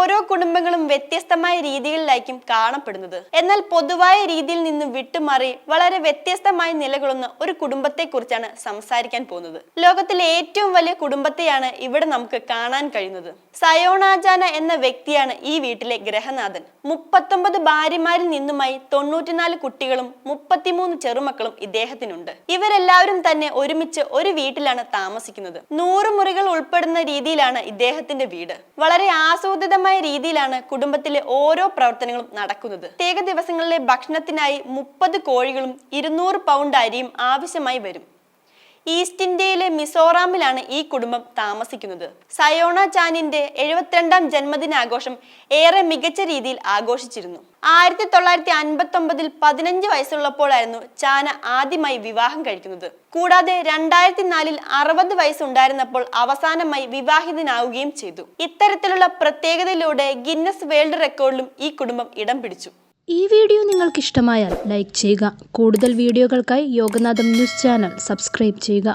ഓരോ കുടുംബങ്ങളും വ്യത്യസ്തമായ രീതികളിലായിരിക്കും കാണപ്പെടുന്നത്. എന്നാൽ പൊതുവായ രീതിയിൽ നിന്ന് വിട്ടുമാറി വളരെ വ്യത്യസ്തമായി നിലകൊള്ളുന്ന ഒരു കുടുംബത്തെ കുറിച്ചാണ് സംസാരിക്കാൻ പോകുന്നത്. ലോകത്തിലെ ഏറ്റവും വലിയ കുടുംബത്തെയാണ് ഇവിടെ നമുക്ക് കാണാൻ കഴിയുന്നത്. സയോണാജാന എന്ന വ്യക്തിയാണ് ഈ വീട്ടിലെ ഗ്രഹനാഥൻ. 39 ഭാര്യമാരിൽ നിന്നുമായി 94 കുട്ടികളും 33 ചെറുമക്കളും ഇദ്ദേഹത്തിനുണ്ട്. ഇവരെല്ലാവരും തന്നെ ഒരുമിച്ച് ഒരു വീട്ടിലാണ് താമസിക്കുന്നത്. 100 മുറികൾ ഉൾപ്പെടുന്ന രീതിയിലാണ് ഇദ്ദേഹത്തിന്റെ വീട്. വളരെ ആസൂത്രിതമായ രീതിയിലാണ് കുടുംബത്തിലെ ഓരോ പ്രവർത്തനങ്ങളും നടക്കുന്നത്. പ്രത്യേക ദിവസങ്ങളിലെ ഭക്ഷണത്തിനായി 30 കോഴികളും 200 പൗണ്ട് അരിയും ആവശ്യമായി വരും. ഈസ്റ്റ് ഇന്ത്യയിലെ മിസോറാമിലാണ് ഈ കുടുംബം താമസിക്കുന്നത്. സയോണ ചാനിന്റെ 72ാം ജന്മദിനാഘോഷം ഏറെ മികച്ച രീതിയിൽ ആഘോഷിച്ചിരുന്നു. 1959 15 വയസ്സുള്ളപ്പോഴായിരുന്നു ചാന ആദ്യമായി വിവാഹം കഴിക്കുന്നത്. കൂടാതെ 2004 60 വയസ്സുണ്ടായിരുന്നപ്പോൾ അവസാനമായി വിവാഹിതനാവുകയും ചെയ്തു. ഇത്തരത്തിലുള്ള പ്രത്യേകതയിലൂടെ ഗിന്നസ് വേൾഡ് റെക്കോർഡിലും ഈ കുടുംബം ഇടം പിടിച്ചു. ഈ വീഡിയോ നിങ്ങൾക്ക് ഇഷ്ടമായാൽ ലൈക്ക് ചെയ്യുക. കൂടുതൽ വീഡിയോകൾക്കായി യോഗനാഥം ന്യൂസ് ചാനൽ സബ്സ്ക്രൈബ് ചെയ്യുക.